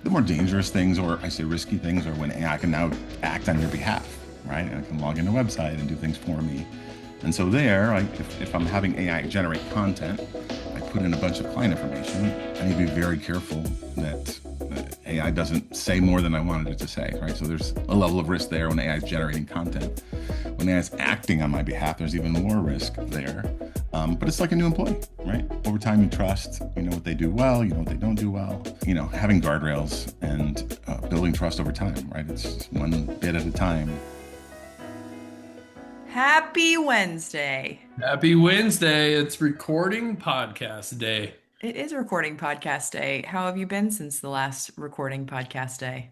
The more dangerous things, or I say risky things, are when AI can now act on your behalf, right? And I can log into a website and do things for me. And so there, if I'm having AI generate content, I put in a bunch of client information. I need to be very careful that AI doesn't say more than I wanted it to say, right? So there's a level of risk there when AI is generating content. When AI is acting on my behalf, there's even more risk there. But it's like a new employee, right? Over time, you trust, you know what they do well, you know what they don't do well. You know, having guardrails and building trust over time, right? It's one bit at a time. Happy Wednesday. Happy Wednesday. It's recording podcast day. It is recording podcast day. How have you been since the last recording podcast day?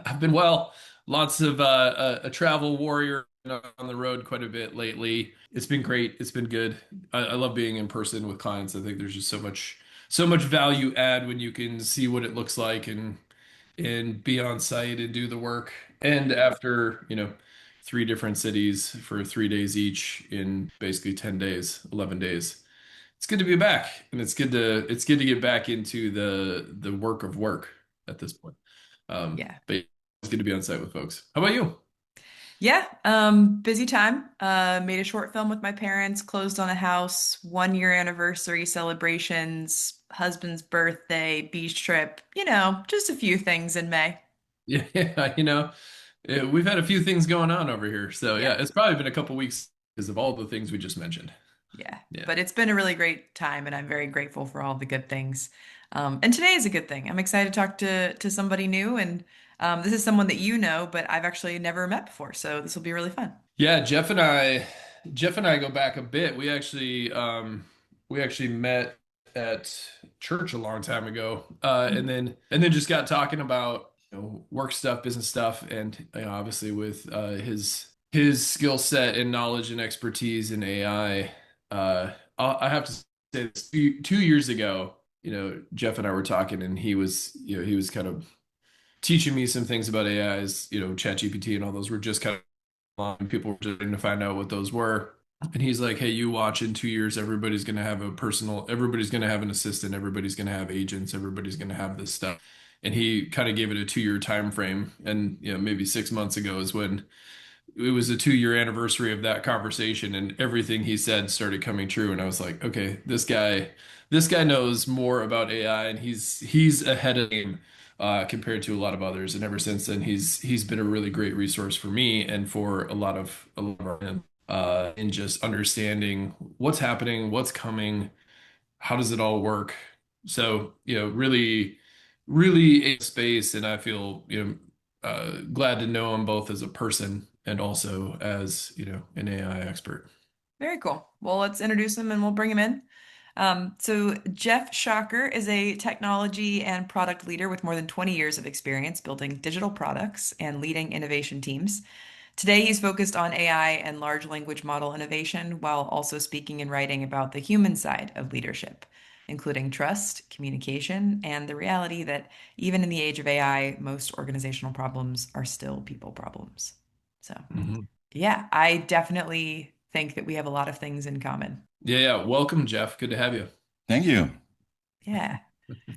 I've been well, lots of a travel warrior on the road quite a bit lately. It's been great. It's been good. I love being in person with clients. I think there's just so much value add when you can see what it looks like and be on site and do the work. And after, 3 different cities for 3 days each in basically 10 days, 11 days. It's good to be back, and it's good to get back into the work of work at this point. Yeah. But it's good to be on site with folks. How about you? Yeah, busy time. Made a short film with my parents, closed on a house, 1 year anniversary celebrations, husband's birthday, beach trip, just a few things in May. Yeah, we've had a few things going on over here, so yeah, Yeah. it's probably been a couple weeks because of all the things we just mentioned. Yeah, Yeah. but it's been a really great time, and I'm very grateful for all the good things. And today is a good thing. I'm excited to talk to somebody new, and this is someone that you know, but I've actually never met before, so this will be really fun. Yeah, Jeff and I go back a bit. We actually met at church a long time ago, and then just got talking about work stuff, business stuff, and obviously with his skill set and knowledge and expertise in AI. I have to say this, 2 years ago, Jeff and I were talking, and he was kind of teaching me some things about AIs, ChatGPT and all those were just kind of and people were starting to find out what those were. And he's like, "Hey, you watch in 2 years, everybody's going to have an assistant, everybody's going to have agents, everybody's going to have this stuff." And he kind of gave it a 2 year time frame. And maybe 6 months ago is when it was a 2 year anniversary of that conversation, and everything he said started coming true. And I was like, okay, this guy knows more about AI, and he's ahead of the game compared to a lot of others. And ever since then, he's been a really great resource for me and for a lot of our in just understanding what's happening, what's coming, how does it all work. So really, really a space, and I feel glad to know him both as a person and also as an AI expert. Very cool. Well, let's introduce him and we'll bring him in. So Jeff Schacher is a technology and product leader with more than 20 years of experience building digital products and leading innovation teams. Today, he's focused on AI and large language model innovation while also speaking and writing about the human side of leadership, including trust, communication, and the reality that even in the age of AI, most organizational problems are still people problems. So, Mhm. yeah, I definitely think that we have a lot of things in common. Yeah, yeah. Welcome, Jeff. Good to have you. Thank you. Yeah.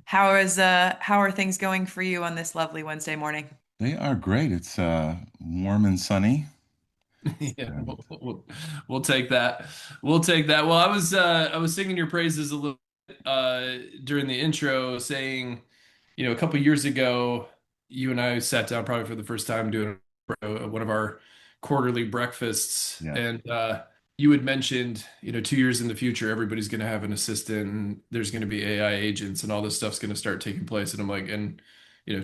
How are things going for you on this lovely Wednesday morning? They are great. It's warm and sunny. Yeah, And we'll take that. We'll take that. Well, I was singing your praises a little during the intro, saying, a couple years ago, you and I sat down probably for the first time doing one of our quarterly breakfasts, yes. and you had mentioned, 2 years in the future, everybody's going to have an assistant, and there's going to be AI agents, and all this stuff's going to start taking place. And I'm like, and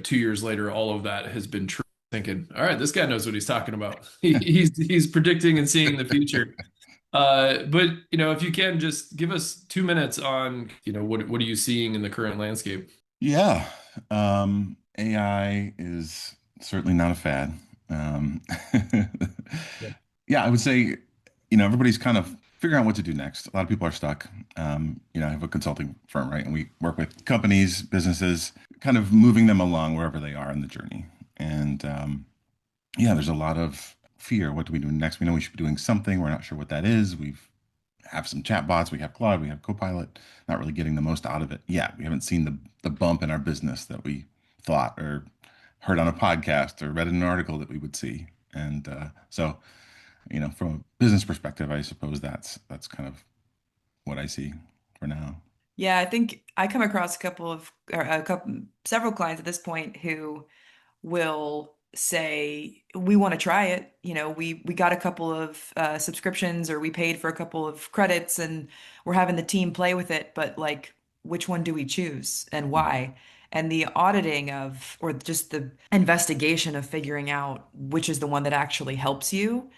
2 years later, all of that has been true. Thinking, all right, this guy knows what he's talking about. He's predicting and seeing the future. But if you can just give us 2 minutes on, what are you seeing in the current landscape? Yeah. AI is certainly not a fad. Um, Yeah. yeah, I would say, everybody's kind of figuring out what to do next. A lot of people are stuck. I have a consulting firm, right? And we work with companies, businesses, kind of moving them along wherever they are in the journey. And yeah, there's a lot of fear. What do we do next? We know we should be doing something. We're not sure what that is. We've have some chatbots. We have Claude. We have Copilot. Not really getting the most out of it yet. We haven't seen the bump in our business that we thought or heard on a podcast or read in an article that we would see. And so, from a business perspective, I suppose that's kind of what I see for now. Yeah, I think I come across or several clients at this point who will say we want to try it. We got a couple of subscriptions, or we paid for a couple of credits, and we're having the team play with it, but like, which one do we choose and why? And the auditing of, or just the investigation of figuring out which is the one that actually helps you,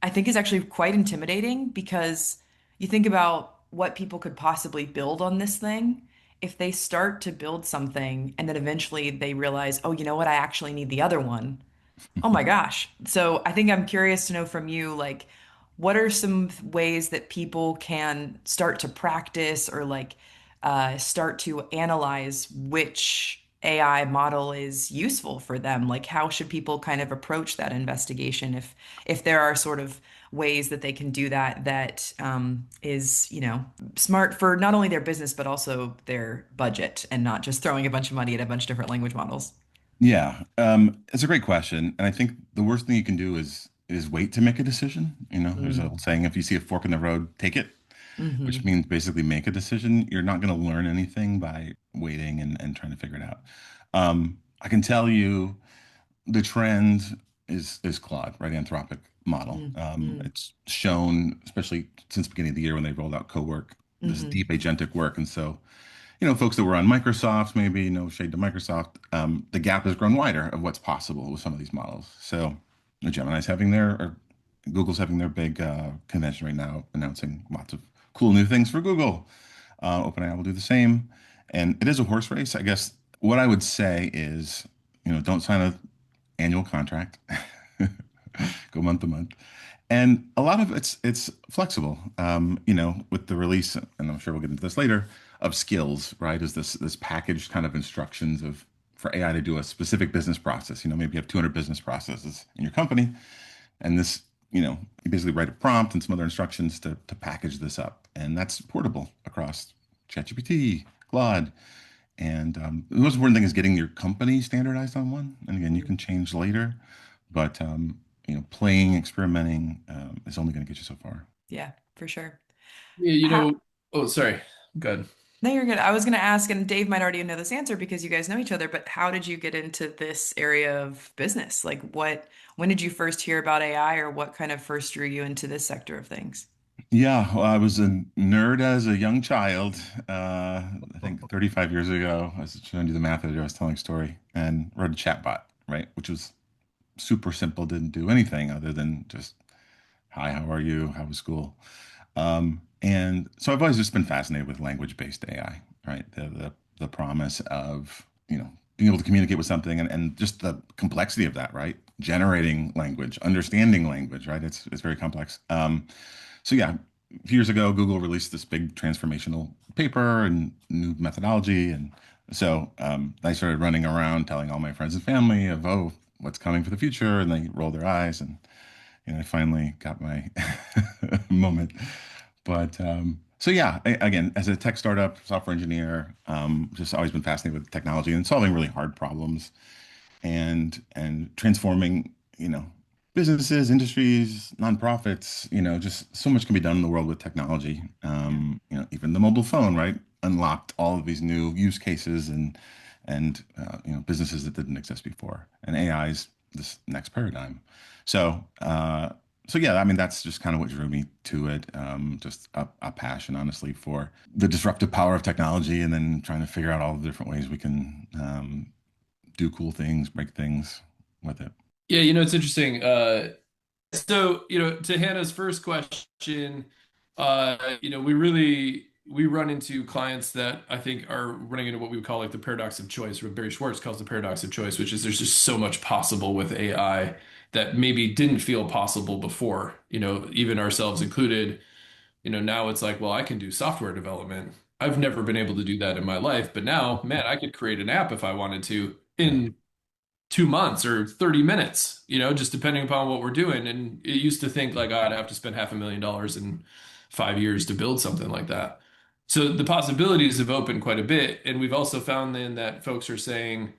I think is actually quite intimidating, because you think about what people could possibly build on this thing. If they start to build something and then eventually they realize, oh, you know what, I actually need the other one. Oh my gosh. So I think I'm curious to know from you, like, what are some ways that people can start to practice, or like start to analyze which AI model is useful for them? Like, how should people kind of approach that investigation, if there are sort of ways that they can do that that is, smart for not only their business but also their budget, and not just throwing a bunch of money at a bunch of different language models. Yeah, it's a great question, and I think the worst thing you can do is wait to make a decision. There's an Mm. old saying: if you see a fork in the road, take it, which Hmm. means basically make a decision. You're not going to learn anything by waiting and trying to figure it out. I can tell you the trend is Claude, right? Anthropic model. Mm. Mm. It's shown, especially since the beginning of the year when they rolled out co-work, this Hmm. deep agentic work, and so folks that were on Microsoft, maybe no shade to Microsoft, the gap has grown wider of what's possible with some of these models. So Gemini's having or Google's having their big convention right now, announcing lots of cool new things for Google. OpenAI will do the same, and it is a horse race. I guess what I would say is, don't sign an annual contract. Go month to month. And a lot of it's flexible. With the release, and I'm sure we'll get into this later, of skills, right? Is this packaged kind of instructions of for AI to do a specific business process. Maybe you have 200 business processes in your company, and this, you basically write a prompt and some other instructions to package this up, and that's portable across ChatGPT, Claude, and the most important thing is getting your company standardized on one. And again, you can change later, but playing, experimenting is only going to get you so far. Yeah, for sure. Yeah, How, oh, sorry. Good. no, you're good. I was going to ask, and Dave might already know this answer because you guys know each other, but how did you get into this area of business? Like, when did you first hear about AI, or what kind of first drew you into this sector of things? Yeah, well, I was a nerd as a young child. I think 35 years ago, I was trying to do the math editor. I was telling a story and wrote a chatbot, right? Which was super simple, didn't do anything other than just, hi, how are you? How was school? And so I've always just been fascinated with language-based AI, right? The promise of, being able to communicate with something, and just the complexity of that, right? Generating language, understanding language, right? It's very complex. So yeah, a few years ago, Google released this big transformational paper and new methodology, and so I started running around telling all my friends and family of, oh, what's coming for the future, and they roll their eyes, and I finally got my moment. But so yeah, again, as a tech startup, software engineer, just always been fascinated with technology and solving really hard problems, and transforming, businesses, industries, nonprofits. Just so much can be done in the world with technology. Yeah. Even the mobile phone, right, unlocked all of these new use cases, and businesses that didn't exist before. And AI is this next paradigm. So so yeah, I mean, that's just kind of what drew me to it. Just a passion, honestly, for the disruptive power of technology, and then trying to figure out all the different ways we can do cool things, break things with it. Yeah, it's interesting. So, to Hannah's first question, we run into clients that I think are running into what we would call like the paradox of choice, or what Barry Schwartz calls the paradox of choice, which is there's just so much possible with AI that maybe didn't feel possible before, even ourselves included. Now it's like, well, I can do software development. I've never been able to do that in my life, but now, man, I could create an app if I wanted to Yeah. in 2 months or 30 minutes, just depending upon what we're doing. And it used to think like, oh, I'd have to spend $500,000 in 5 years to build something like that. So the possibilities have opened quite a bit. And we've also found then that folks are saying,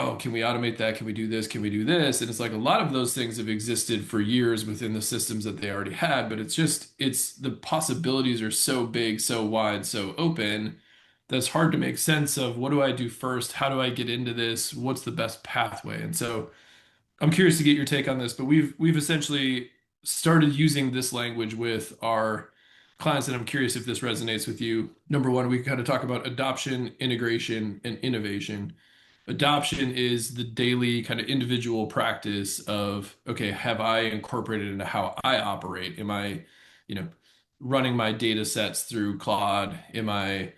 oh, can we automate that? Can we do this? Can we do this? And it's like a lot of those things have existed for years within the systems that they already had, but it's the possibilities are so big, so wide, so open that's hard to make sense of what do I do first? How do I get into this? What's the best pathway? And so I'm curious to get your take on this, but we've essentially started using this language with our clients, and I'm curious if this resonates with you. Number one, we kind of talk about adoption, integration, and innovation. Adoption is the daily kind of individual practice of, okay, have I incorporated into how I operate? Am I, you know, running my data sets through Claude? Am I,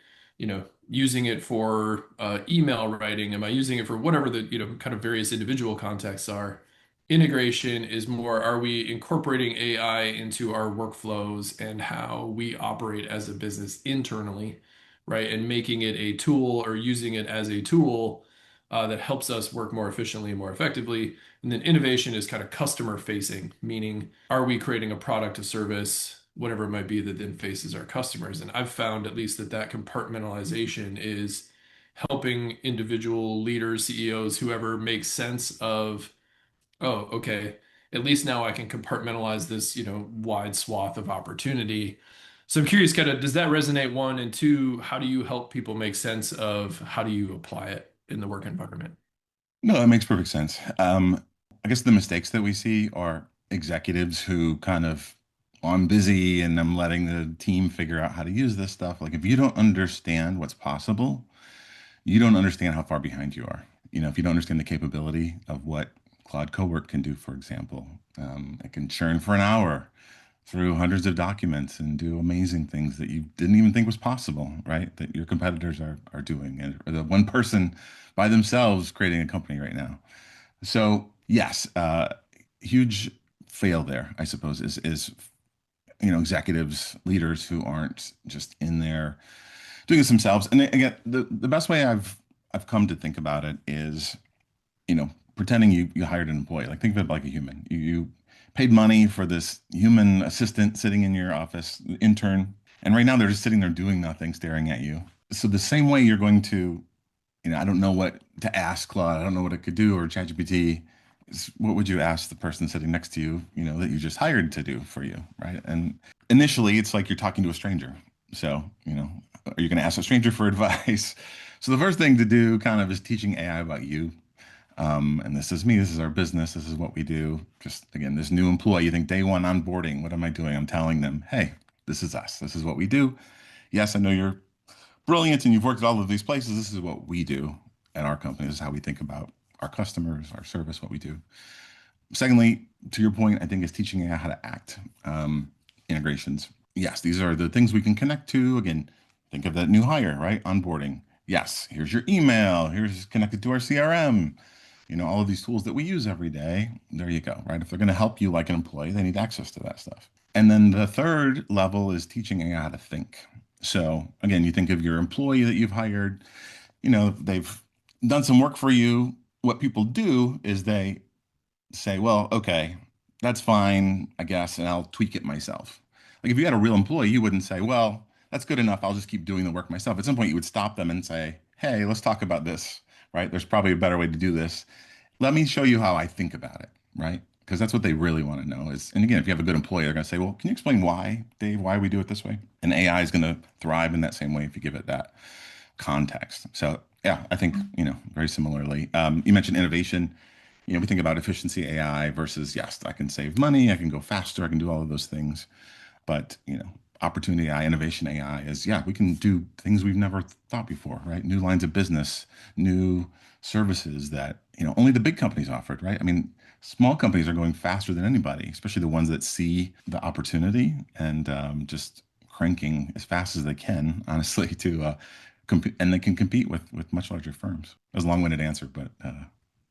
using it for email writing? Am I using it for whatever the, kind of various individual contexts are? Integration is more, are we incorporating AI into our workflows and how we operate as a business internally, right? And making it a tool or using it as a tool that helps us work more efficiently and more effectively. And then innovation is kind of customer facing, meaning are we creating a product, a service, whatever it might be that then faces our customers? And I've found at least that that compartmentalization is helping individual leaders, CEOs, whoever make sense of, oh, okay, at least now I can compartmentalize this, wide swath of opportunity. So I'm curious, kind of, does that resonate? One, and two, how do you help people make sense of how do you apply it in the work environment? No, that makes perfect sense. I guess the mistakes that we see are executives who kind of, "Oh, I'm busy and I'm letting the team figure out how to use this stuff." Like, if you don't understand what's possible, you don't understand how far behind you are. If you don't understand the capability of what Claude Cowork can do, for example, it can churn for an hour through hundreds of documents and do amazing things that you didn't even think was possible, right? That your competitors are doing, and or the one person by themselves creating a company right now. So yes, huge fail there, I suppose, is executives, leaders who aren't just in there doing this themselves. And again, the best way I've come to think about it is, pretending you hired an employee. Like, think of it like a human. You paid money for this human assistant sitting in your office, intern, and right now they're just sitting there doing nothing, staring at you. So the same way you're going to, I don't know what to ask Claude, I don't know what it could do, or ChatGPT. What would you ask the person sitting next to you, that you just hired to do for you, right? And initially, it's like you're talking to a stranger. So, are you going to ask a stranger for advice? So the first thing to do kind of is teaching AI about you. And this is me, this is our business, this is what we do. Just again, this new employee, you think day one onboarding, what am I doing? I'm telling them, hey, this is us, this is what we do. Yes, I know you're brilliant and you've worked at all of these places. This is what we do at our company. This is how we think about our customers, our service, what we do. Secondly, to your point, I think is teaching AI how to act. Integrations. Yes, these are the things we can connect to. Again, think of that new hire, right? Onboarding. Yes, here's your email. Here's connected to our CRM. All of these tools that we use every day. There you go, right? If they're going to help you like an employee, they need access to that stuff. And then the third level is teaching AI how to think. So again, you think of your employee that you've hired, they've done some work for you. What people do is they say, well, okay, that's fine, I guess, and I'll tweak it myself. Like, if you had a real employee, you wouldn't say, well, that's good enough, I'll just keep doing the work myself. At some point, you would stop them and say, hey, let's talk about this, right? There's probably a better way to do this. Let me show you how I think about it, right? Because that's what they really want to know is, and again, if you have a good employee, they're going to say, well, can you explain why, Dave, why we do it this way? And AI is going to thrive in that same way if you give it that context. So yeah, I think, very similarly. You mentioned innovation. We think about efficiency AI versus, yes, I can save money, I can go faster, I can do all of those things. But, opportunity AI, innovation AI is, yeah, we can do things we've never thought before, right? New lines of business, new services that, only the big companies offered, right? I mean, small companies are going faster than anybody, especially the ones that see the opportunity and just cranking as fast as they can, honestly, to compete, and they can compete with much larger firms. It was a long-winded answer, but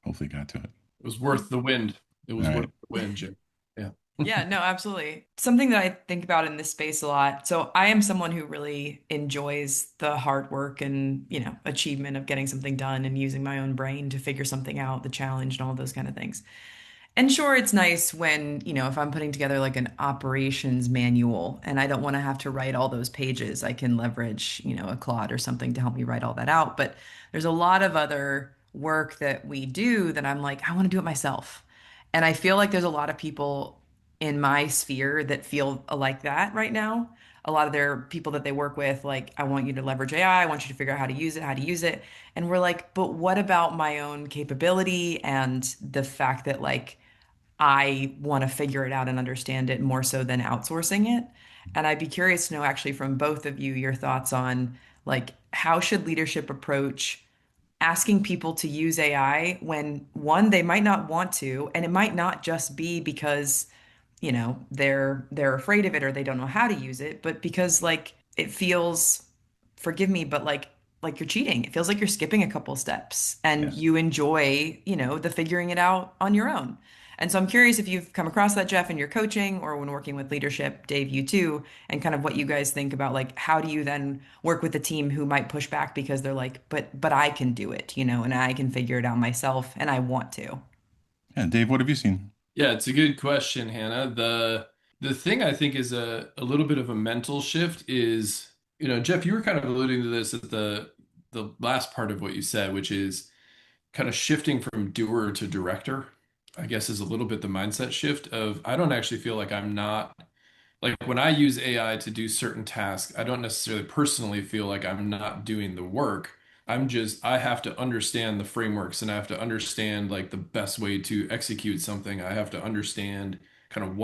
hopefully got to it. It was worth the wind. It All was worth right. the wind, Jim. Yeah. Yeah, no, absolutely. Something that I think about in this space a lot. So I am someone who really enjoys the hard work and, achievement of getting something done and using my own brain to figure something out, the challenge and all those kind of things. And sure, it's nice when, if I'm putting together like an operations manual and I don't want to have to write all those pages, I can leverage, a Claude or something to help me write all that out. But there's a lot of other work that we do that I'm like, I want to do it myself. And I feel like there's a lot of people in my sphere that feel like that right now. A lot of their people that they work with, like, I want you to leverage AI. I want you to figure out how to use it, how to use it. And we're like, but what about my own capability and the fact that, like, I want to figure it out and understand it more so than outsourcing it? And I'd be curious to know actually from both of you your thoughts on, like, how should leadership approach asking people to use AI when one, they might not want to, and it might not just be because, they're afraid of it or they don't know how to use it, but because, like, it feels, forgive me, but like you're cheating. It feels like you're skipping a couple steps and Yes. you enjoy, the figuring it out on your own. And so I'm curious if you've come across that, Jeff, in your coaching or when working with leadership, Dave, you too, and kind of what you guys think about, like, how do you then work with a team who might push back because they're like, but I can do it, and I can figure it out myself and I want to. Yeah, Dave, what have you seen? Yeah, it's a good question, Hannah. The thing I think is a little bit of a mental shift is, Jeff, you were kind of alluding to this at the last part of what you said, which is kind of shifting from doer to director, I guess is a little bit the mindset shift of I don't actually feel like I'm not like when I use AI to do certain tasks, I don't necessarily personally feel like I'm not doing the work. I have to understand the frameworks and I have to understand like the best way to execute something. I have to understand kind of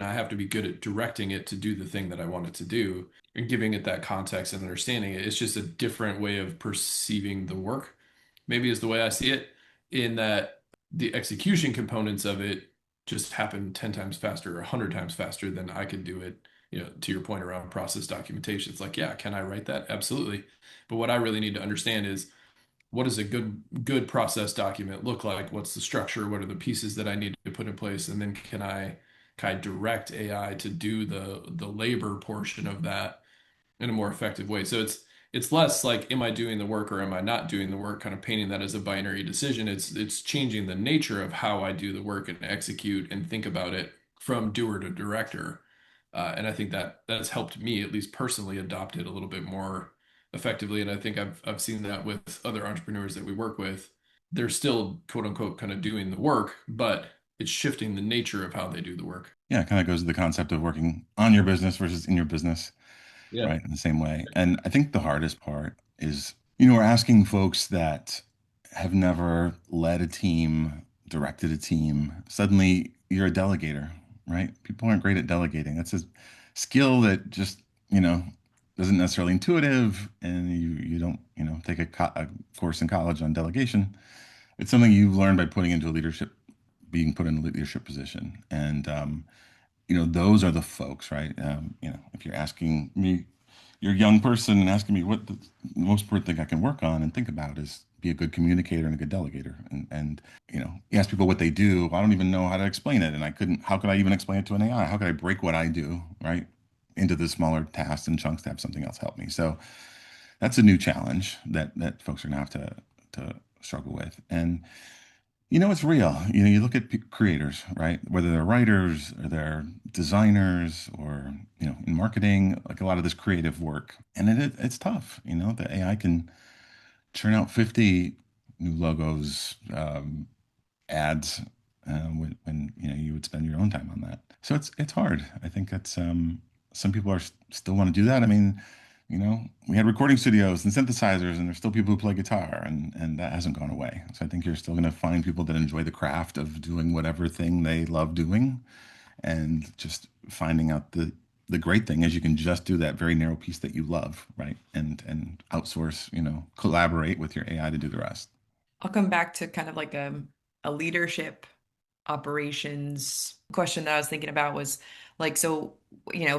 I have to be good at directing it to do the thing that I want it to do and giving it that context and understanding it. It's just a different way of perceiving the work, maybe is the way I see it, in that the execution components of it just happen 10 times faster or 100 times faster than I could do it. To your point around process documentation, it's like, yeah, can I write that? Absolutely. But what I really need to understand is what does a good process document look like? What's the structure? What are the pieces that I need to put in place? And then can I direct AI to do the labor portion of that in a more effective way? So it's less like am I doing the work or am I not doing the work, kind of painting that as a binary decision. It's changing the nature of how I do the work and execute and think about it from doer to director. And I think that that's helped me, at least personally, adopt it a little bit more effectively. And I think I've seen that with other entrepreneurs that we work with. They're still quote unquote kind of doing the work, but it's shifting the nature of how they do the work. Yeah, it kind of goes to the concept of working on your business versus in your business, Yeah. right? In the same way. And I think the hardest part is, we're asking folks that have never led a team, directed a team. Suddenly you're a delegator, right? People aren't great at delegating. That's a skill that just, you know, isn't necessarily intuitive, and you don't, take a course in college on delegation. It's something you learn by putting into a leadership, being put in a leadership position. And those are the folks, right? If you're asking me, you're a young person and asking me what the most important thing I can work on and think about is be a good communicator and a good delegator. And you ask people what they do. I don't even know how to explain it, and how could I even explain it to an AI? How could I break what I do, right, into the smaller tasks and chunks to have something else help me? So that's a new challenge that folks are gonna have to struggle with. And it's real. You look at creators, right? Whether they're writers or they're designers or, in marketing, like a lot of this creative work. And it's tough. The AI can churn out 50 new logos, ads, when you would spend your own time on that. So it's hard. I think that's some people still want to do that. I mean, we had recording studios and synthesizers, and there's still people who play guitar, and that hasn't gone away. So I think you're still going to find people that enjoy the craft of doing whatever thing they love doing, and just finding out the great thing is you can just do that very narrow piece that you love, right? And outsource, collaborate with your AI to do the rest. I'll come back to kind of like a leadership operations question that I was thinking about was like, so,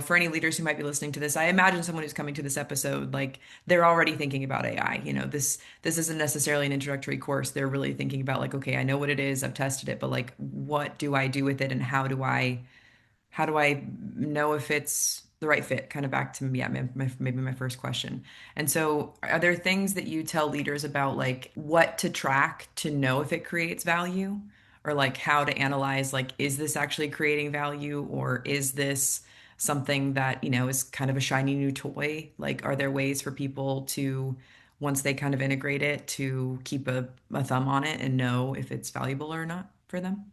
for any leaders who might be listening to this, I imagine someone who's coming to this episode, like, they're already thinking about AI. This isn't necessarily an introductory course. They're really thinking about, like, okay, I know what it is, I've tested it, but, like, what do I do with it and how do I know if it's the right fit? Kind of back to, yeah, maybe my first question. And so, are there things that you tell leaders about, like, what to track to know if it creates value, or like how to analyze, like, is this actually creating value, or is this something that, is kind of a shiny new toy? Like, are there ways for people to once they kind of integrate it to keep a thumb on it and know if it's valuable or not for them?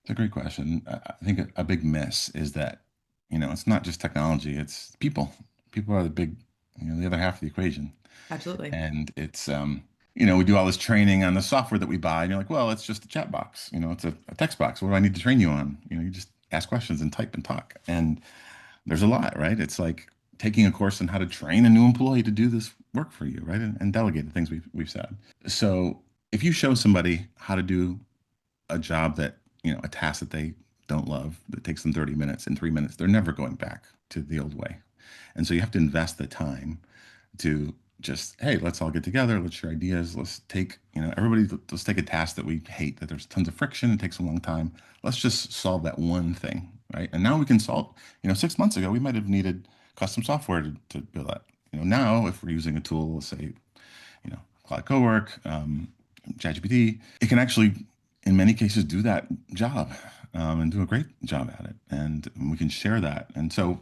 It's a great question. I think a big miss is that, it's not just technology, it's people. People are the big, the other half of the equation. Absolutely. And it's, we do all this training on the software that we buy, and you're like, well, it's just a chat box, it's a text box. What do I need to train you on? You just ask questions and type and talk. And there's a lot, right? It's like taking a course on how to train a new employee to do this work for you, right? And delegate the things we've said. So if you show somebody how to do a job that, a task that they don't love, that takes them 30 minutes in 3 minutes, they're never going back to the old way. And so you have to invest the time to just, hey, let's all get together, let's share ideas, let's take, everybody, let's take a task that we hate, that there's tons of friction, it takes a long time. Let's just solve that one thing, right? And now we can solve, 6 months ago, we might have needed custom software to build that. Now, if we're using a tool, let's say, Cloud Cowork, ChatGPT, it can actually, in many cases, do that job and do a great job at it. And we can share that. And so,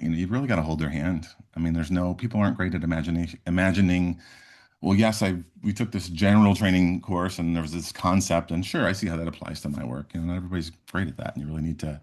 you've really got to hold their hand. I mean, people aren't great at imagining, well, yes, we took this general training course and there was this concept, and sure, I see how that applies to my work. Not everybody's great at that. And you really need to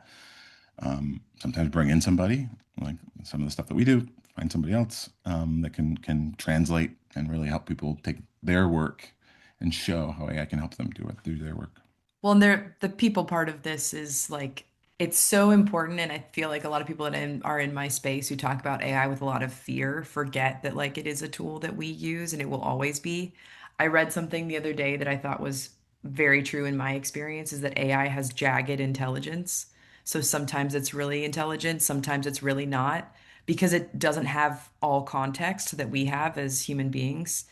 sometimes bring in somebody, like some of the stuff that we do, find somebody else that can translate and really help people take their work and show how AI can help them do their work. Well, and the people part of this is like it's so important, and I feel like a lot of people are in my space who talk about AI with a lot of fear forget that like it is a tool that we use and it will always be. I read something the other day that I thought was very true in my experience is that AI has jagged intelligence. So sometimes it's really intelligent, sometimes it's really not, because it doesn't have all context that we have as human beings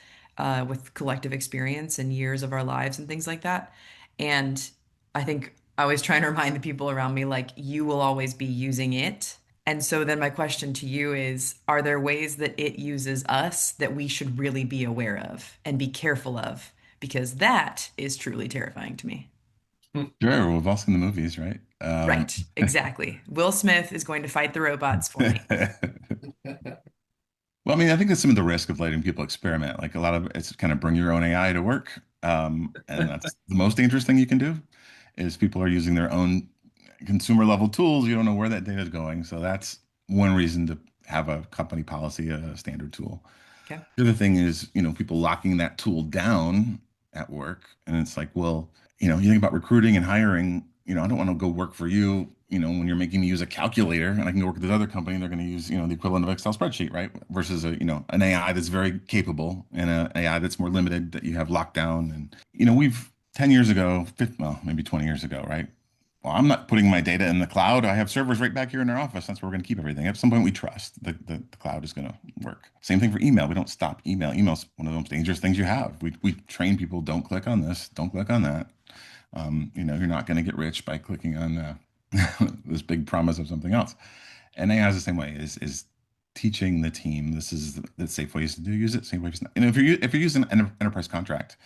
with collective experience and years of our lives and things like that. And I think I always try and remind the people around me, like, you will always be using it. And so then my question to you is, are there ways that it uses us that we should really be aware of and be careful of? Because that is truly terrifying to me. Sure, we've all seen the movies, right? Right, exactly. Will Smith is going to fight the robots for me. Well, I mean, I think that's some of the risk of letting people experiment. Like a lot of it's kind of bring your own AI to work. And that's the most dangerous thing you can do is people are using their own consumer level tools. You don't know where that data is going. So that's one reason to have a company policy, a standard tool. Okay. The other thing is, people locking that tool down at work. And it's like, well, you think about recruiting and hiring, I don't want to go work for you, when you're making me use a calculator and I can go work at this other company, they're going to use, the equivalent of Excel spreadsheet, right? Versus an AI that's very capable and an AI that's more limited that you have locked down. And, we've 10 years ago, well, maybe 20 years ago, right? Well, I'm not putting my data in the cloud. I have servers right back here in our office. That's where we're going to keep everything. At some point, we trust the cloud is going to work. Same thing for email. We don't stop email. Email's one of the most dangerous things you have. We train people, don't click on this, don't click on that. You're not going to get rich by clicking on this big promise of something else. And AI is the same way. Is teaching the team this is the safe ways to use it, safe ways. And if you're using an enterprise contract,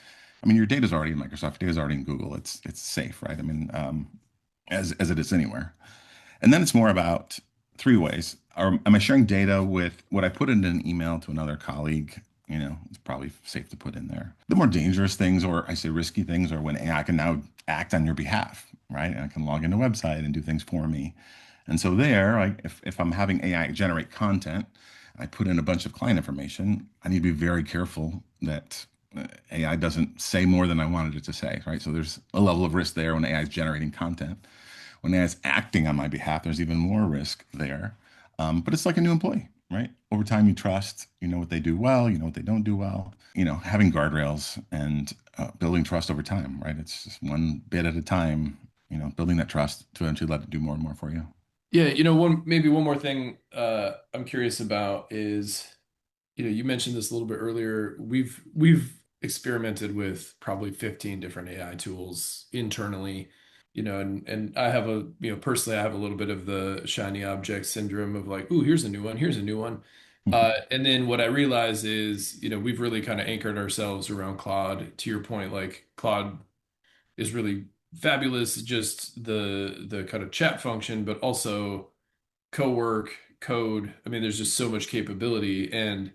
I mean, your data's already in Microsoft, your data's already in Google. It's safe, right? I mean, as it is anywhere. And then it's more about three ways. Am I sharing data with what I put in an email to another colleague? It's probably safe to put in there. The more dangerous things, or I say risky things, are when AI can now act on your behalf, right? And I can log into a website and do things for me. And so there, if I'm having AI generate content, I put in a bunch of client information, I need to be very careful that AI doesn't say more than I wanted it to say, right? So there's a level of risk there when AI is generating content. When AI is acting on my behalf, there's even more risk there. But it's like a new employee, right? Over time, you trust, you know what they do well, you know what they don't do well, having guardrails and building trust over time, right? It's just one bit at a time, building that trust to eventually let it do more and more for you. Yeah, one more thing I'm curious about is, you mentioned this a little bit earlier. We've experimented with probably 15 different AI tools internally, and I have personally I have a little bit of the shiny object syndrome of like, ooh, here's a new one, here's a new one. And then what I realize is, we've really kind of anchored ourselves around Claude. To your point, like Claude is really fabulous, just the kind of chat function, but also co-work, code. I mean, there's just so much capability. And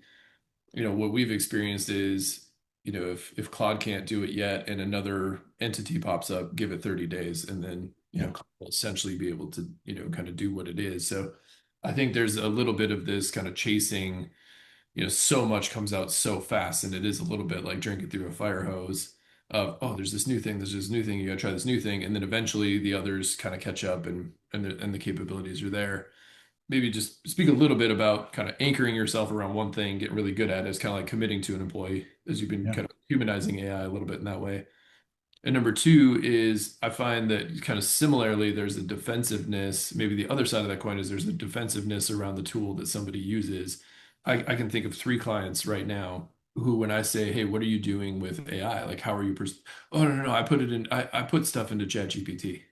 what we've experienced is, if Claude can't do it yet and another entity pops up, give it 30 days and then, Yeah. Claude will essentially be able to, kind of do what it is. So I think there's a little bit of this kind of chasing, so much comes out so fast, and it is a little bit like drinking through a fire hose of, oh, there's this new thing, you gotta try this new thing, and then eventually the others kind of catch up and the capabilities are there. Maybe just speak a little bit about kind of anchoring yourself around one thing, get really good at it. It's kind of like committing to an employee, as you've been Yeah. kind of humanizing AI a little bit in that way. And number two is I find that kind of similarly, there's a defensiveness. Maybe the other side of that coin is there's a defensiveness around the tool that somebody uses. I can think of three clients right now who, when I say, "Hey, what are you doing with AI? Like, how are you?" Oh, no, no, no. I put it in. I put stuff into ChatGPT.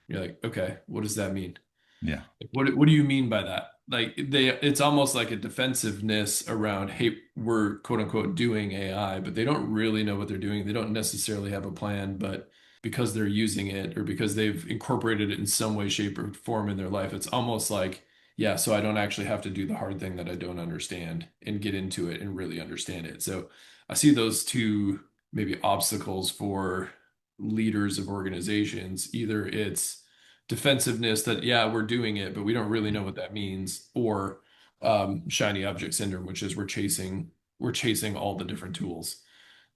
You're like, okay, what does that mean? Yeah. Like, what do you mean by that? Like it's almost like a defensiveness around, hey, we're quote unquote doing AI, but they don't really know what they're doing. They don't necessarily have a plan, but because they're using it or because they've incorporated it in some way, shape, or form in their life, it's almost like, yeah, so I don't actually have to do the hard thing that I don't understand and get into it and really understand it. So I see those two maybe obstacles for leaders of organizations. Either it's defensiveness that, yeah, we're doing it, but we don't really know what that means, or shiny object syndrome, which is we're chasing all the different tools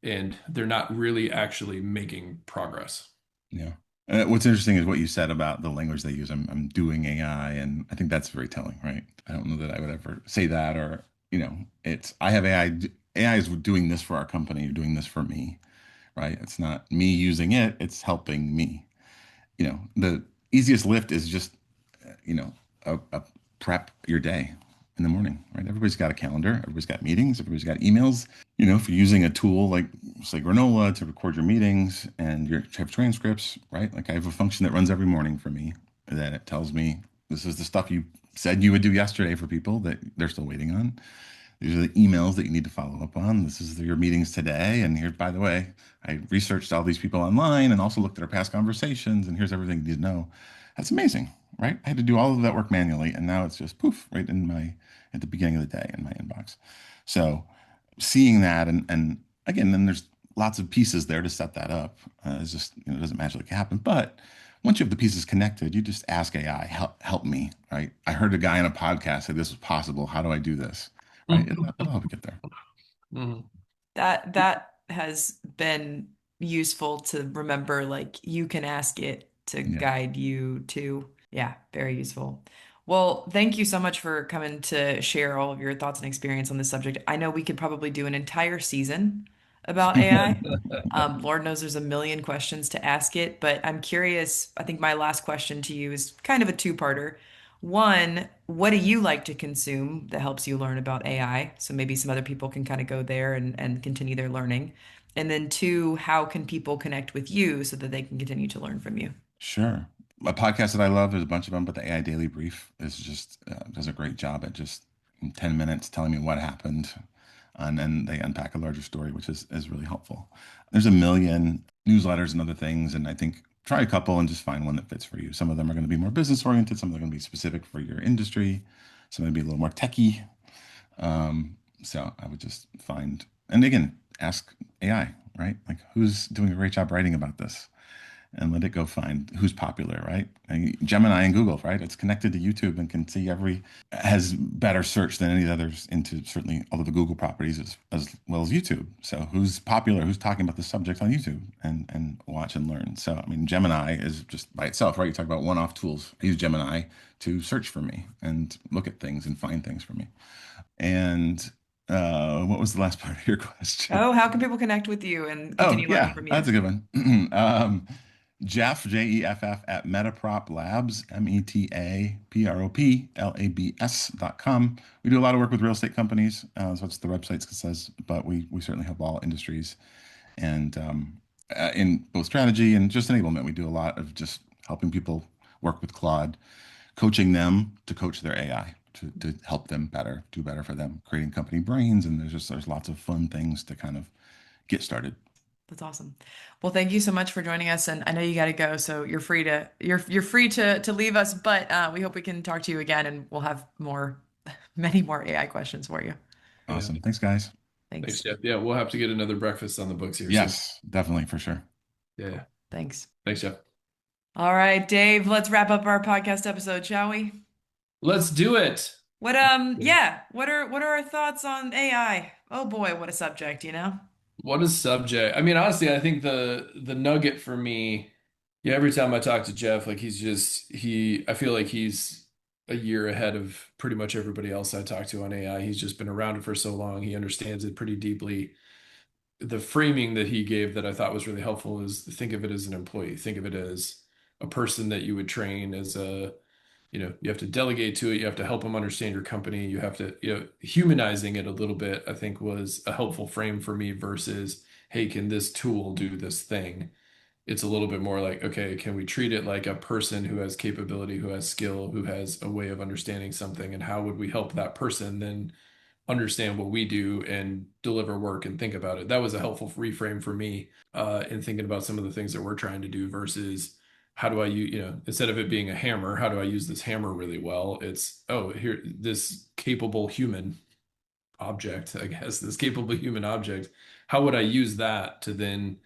and they're not really actually making progress. Yeah. What's interesting is what you said about the language they use. I'm doing AI, and I think that's very telling, right? I don't know that I would ever say that, or, it's, I have AI. AI is doing this for our company, or doing this for me, right? It's not me using it, it's helping me. The easiest lift is just, you know, a prep your day in the morning, right? Everybody's got a calendar, everybody's got meetings, everybody's got emails. If you're using a tool like, say, Granola to record your meetings and your have transcripts, right? Like I have a function that runs every morning for me that it tells me this is the stuff you said you would do yesterday for people that they're still waiting on. These are the emails that you need to follow up on. This is your meetings today. And here, by the way, I researched all these people online and also looked at our past conversations. And here's everything you need to know. That's amazing, right? I had to do all of that work manually, and now it's just poof right in my at the beginning of the day in my inbox. So seeing that, and again, then there's lots of pieces there to set that up. It's just it doesn't magically happen, but once you have the pieces connected, you just ask AI, help me, right? I heard a guy on a podcast say this was possible. How do I do this? Right? It'll help you get there. Mhm. That has been useful to remember, like you can ask it to Yeah. guide you to, yeah, very useful. Well, thank you so much for coming to share all of your thoughts and experience on this subject. I know we could probably do an entire season about AI. Lord knows there's a million questions to ask it, but I'm curious. I think my last question to you is kind of a two-parter. One, what do you like to consume that helps you learn about AI? So maybe some other people can kind of go there and continue their learning. And then two, how can people connect with you so that they can continue to learn from you? Sure. A podcast that I love, there's a bunch of them, but the AI Daily Brief is just does a great job at just in 10 minutes telling me what happened. And then they unpack a larger story, which is really helpful. There's a million newsletters and other things, and I think try a couple and just find one that fits for you. Some of them are going to be more business oriented, some of them are going to be specific for your industry, some are going to be a little more techy. So I would just find, and again, ask AI, right? Like who's doing a great job writing about this? And let it go find who's popular, right? And Gemini and Google, right? It's connected to YouTube and can see has better search than any of the others into certainly all of the Google properties as well as YouTube. So who's popular, who's talking about the subject on YouTube and watch and learn. So, I mean, Gemini is just by itself, right? You talk about one-off tools. I use Gemini to search for me and look at things and find things for me. And what was the last part of your question? Oh, how can people connect with you and Oh, continue learning yeah, from you? that's a good one. Jeff, Jeff, at Metaprop Labs, metaproplabs.com. We do a lot of work with real estate companies. So that's the website says, but we certainly help all industries and in both strategy and just enablement. We do a lot of just helping people work with Claude, coaching them to coach their AI. To help them better, do better for them, creating company brains, and there's lots of fun things to kind of get started. That's awesome. Well, thank you so much for joining us. And I know you got to go, so you're free to leave us. But we hope we can talk to you again, and we'll have many more AI questions for you. Yeah. Awesome. Thanks, guys. Thanks, Thanks. Jeff. Yeah, we'll have to get another breakfast on the books here soon. Yes, definitely for sure. Yeah, yeah. Thanks. Thanks, Jeff. All right, Dave, let's wrap up our podcast episode, shall we? Let's do it. What are our thoughts on AI? Oh boy, what a subject, you know? What a subject. I mean, honestly, I think the nugget for me, yeah, every time I talk to Jeff, like I feel like he's a year ahead of pretty much everybody else I talk to on AI. He's just been around it for so long. He understands it pretty deeply. The framing that he gave that I thought was really helpful is think of it as an employee. Think of it as a person that you would train as a, you have to delegate to it. You have to help them understand your company. You have to, humanizing it a little bit, I think was a helpful frame for me versus, hey, can this tool do this thing? It's a little bit more like, okay, can we treat it like a person who has capability, who has skill, who has a way of understanding something, and how would we help that person then understand what we do and deliver work and think about it? That was a helpful reframe for me in thinking about some of the things that we're trying to do versus how do I use, instead of it being a hammer, how do I use this hammer really well? It's, oh, here, this capable human object, I guess, this capable human object, how would I use that to then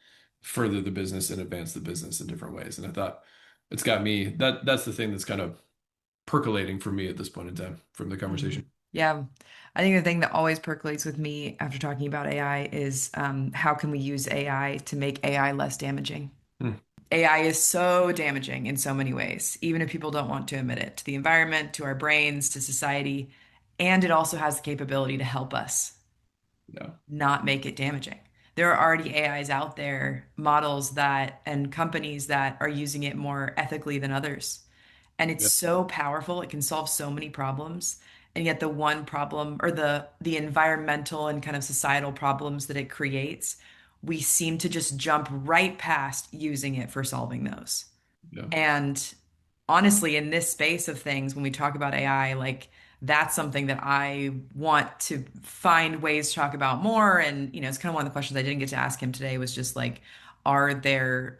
further the business and advance the business in different ways? And I thought it's got me, that's the thing that's kind of percolating for me at this point in time from the Mhm. conversation. Yeah. I think the thing that always percolates with me after talking about AI is how can we use AI to make AI less damaging? Hmm. AI is so damaging in so many ways, even if people don't want to admit it, to the environment, to our brains, to society. And it also has the capability to help us Yeah. not make it damaging. There are already AIs out there, models that, and companies that are using it more ethically than others. And it's Yeah. so powerful, it can solve so many problems. And yet the one problem or the environmental and kind of societal problems that it creates, we seem to just jump right past using it for solving those. Yeah. And honestly, in this space of things, when we talk about AI, like that's something that I want to find ways to talk about more. And, it's kind of one of the questions I didn't get to ask him today was just like, are there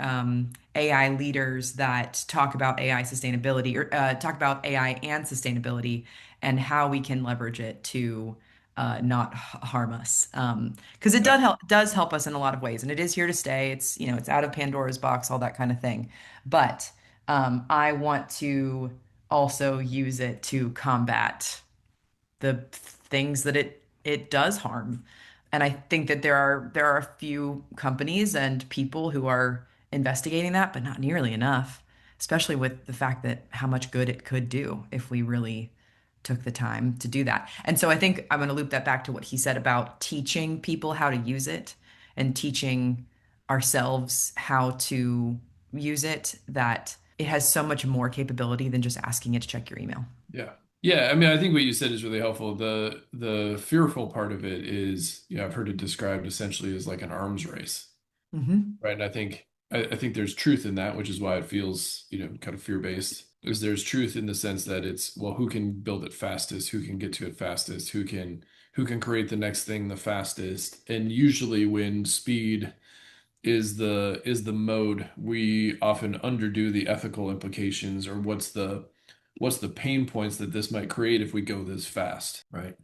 AI leaders that talk about AI sustainability or talk about AI and sustainability and how we can leverage it to not harm us? Because it Yeah. does help us in a lot of ways, and it is here to stay. It's out of Pandora's box, all that kind of thing. But I want to also use it to combat the things that it does harm. And I think that there are a few companies and people who are investigating that, but not nearly enough, especially with the fact that how much good it could do if we really took the time to do that. And so I think I'm going to loop that back to what he said about teaching people how to use it and teaching ourselves how to use it, that it has so much more capability than just asking it to check your email. Yeah. Yeah, I mean, I think what you said is really helpful. The fearful part of it is, I've heard it described essentially as like an arms race, Hmm. right? And I think there's truth in that, which is why it feels, kind of fear-based. Is there's truth in the sense that it's, well, who can build it fastest, who can get to it fastest, who can create the next thing the fastest. And usually when speed is the mode, we often underdo the ethical implications or what's the pain points that this might create if we go this fast, right?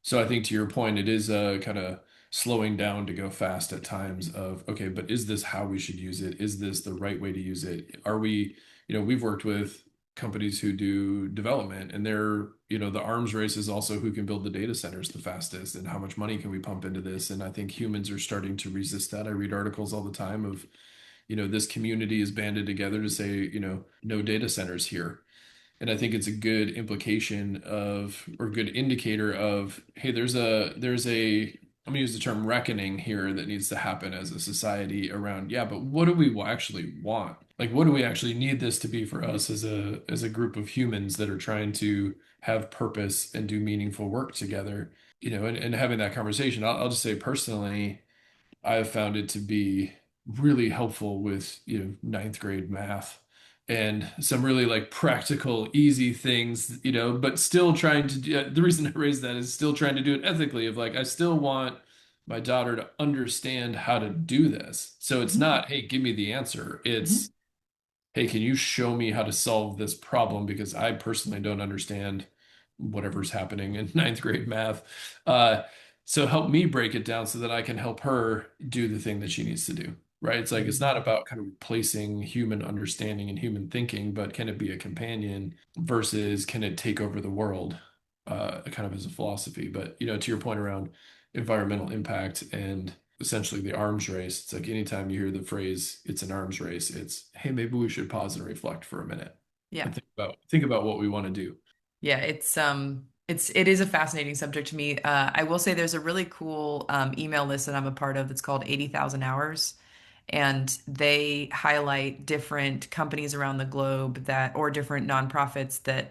So I think to your point, it is kind of slowing down to go fast at times of, okay, but is this how we should use it? Is this the right way to use it? Are we, we've worked with companies who do development and they're, the arms race is also who can build the data centers the fastest and how much money can we pump into this. And I think humans are starting to resist that. I read articles all the time of, this community is banded together to say, no data centers here. And I think it's a good implication of, or good indicator of, hey, there's a, I'm gonna use the term reckoning here that needs to happen as a society around, yeah, but what do we actually want? Like, what do we actually need this to be for us as a group of humans that are trying to have purpose and do meaningful work together? And having that conversation, I'll just say personally, I've found it to be really helpful with, ninth grade math and some really like practical, easy things, but still trying to do, the reason I raise that is still trying to do it ethically of like, I still want my daughter to understand how to do this. So it's Hmm. not, hey, give me the answer. It's, Hmm. hey, can you show me how to solve this problem? Because I personally don't understand whatever's happening in ninth grade math. Uh, So help me break it down so that I can help her do the thing that she needs to do. Right. It's like, it's not about kind of replacing human understanding and human thinking, but can it be a companion versus can it take over the world, kind of as a philosophy. But, to your point around environmental impact and essentially the arms race, it's like anytime you hear the phrase, it's an arms race, it's, hey, maybe we should pause and reflect for a minute Yeah. and think about what we want to do. Yeah, it is a fascinating subject to me. I will say there's a really cool email list that I'm a part of that's called 80,000 Hours, and they highlight different companies around the globe that or different nonprofits that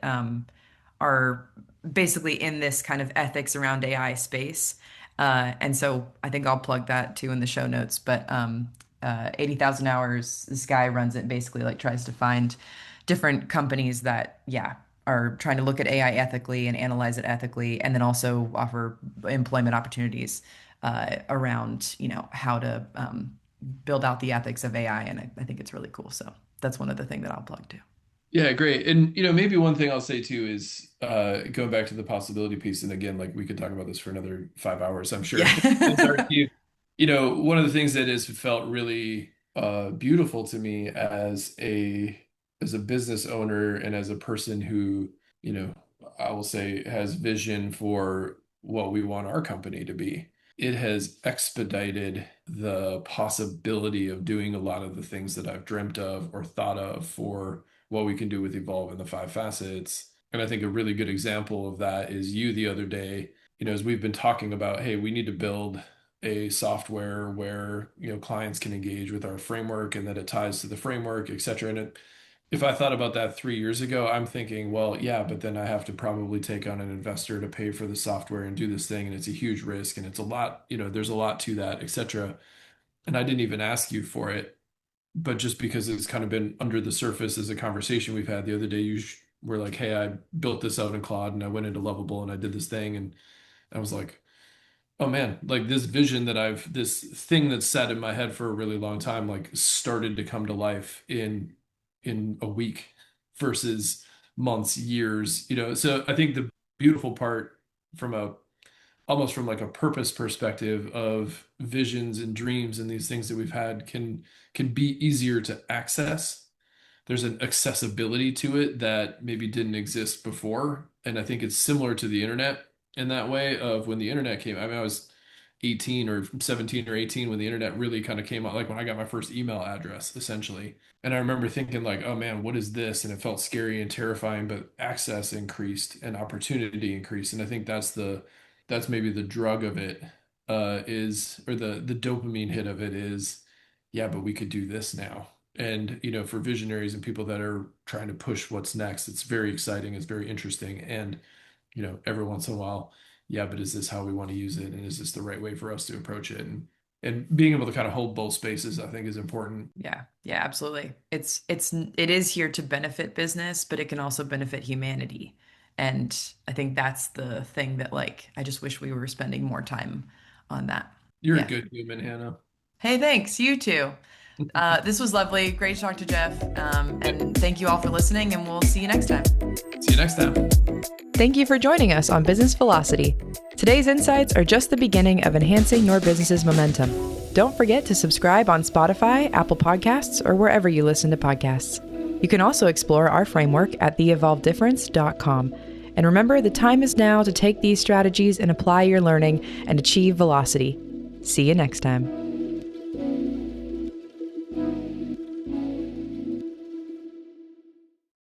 are basically in this kind of ethics around AI space. And so I think I'll plug that too in the show notes. But 80,000 Hours, this guy runs it, basically like tries to find different companies that, yeah, are trying to look at AI ethically and analyze it ethically, and then also offer employment opportunities around, how to build out the ethics of AI. And I think it's really cool. So that's one of the things that I'll plug to. Yeah, great. And maybe one thing I'll say too is going back to the possibility piece, and again, like we could talk about this for another 5 hours, I'm sure. It's Yeah. our cue. One of the things that has felt really beautiful to me as a business owner and as a person who, you know, I will say has vision for what we want our company to be. It has expedited the possibility of doing a lot of the things that I've dreamt of or thought of for what we can do with Evolve and the five facets. And I think a really good example of that is you the other day, as we've been talking about, hey, we need to build a software where, clients can engage with our framework and that it ties to the framework, et cetera. And if I thought about that 3 years ago, I'm thinking, well, yeah, but then I have to probably take on an investor to pay for the software and do this thing. And it's a huge risk and it's a lot, there's a lot to that, et cetera. And I didn't even ask you for it, but just because it's kind of been under the surface as a conversation we've had the other day, were like, hey, I built this out in Claude and I went into Lovable and I did this thing. And I was like, oh man, like this thing that's sat in my head for a really long time, like started to come to life in a week versus months, years, So I think the beautiful part from almost from like a purpose perspective of visions and dreams and these things that we've had can be easier to access. There's an accessibility to it that maybe didn't exist before. And I think it's similar to the internet in that way of when the internet came. I mean, I was 18 or 17 or 18 when the internet really kind of came out, like when I got my first email address, essentially. And I remember thinking like, oh man, what is this? And it felt scary and terrifying, but access increased and opportunity increased. And I think that's maybe the drug of it, is, or the dopamine hit of it is, yeah, but we could do this now. And, for visionaries and people that are trying to push what's next, it's very exciting. It's very interesting. And, every once in a while, yeah, but is this how we want to use it? And is this the right way for us to approach it? And being able to kind of hold both spaces, I think is important. Yeah, yeah, absolutely. It is here to benefit business, but it can also benefit humanity. And I think that's the thing that like I just wish we were spending more time on that. You're a Yeah. good human, Hannah. Hey, thanks. You too. This was lovely. Great to talk to Jeff. And thank you all for listening, and we'll see you next time. See you next time. Thank you for joining us on Business Velocity. Today's insights are just the beginning of enhancing your business's momentum. Don't forget to subscribe on Spotify, Apple Podcasts, or wherever you listen to podcasts. You can also explore our framework at theevolvedifference.com. And remember, the time is now to take these strategies and apply your learning and achieve velocity. See you next time.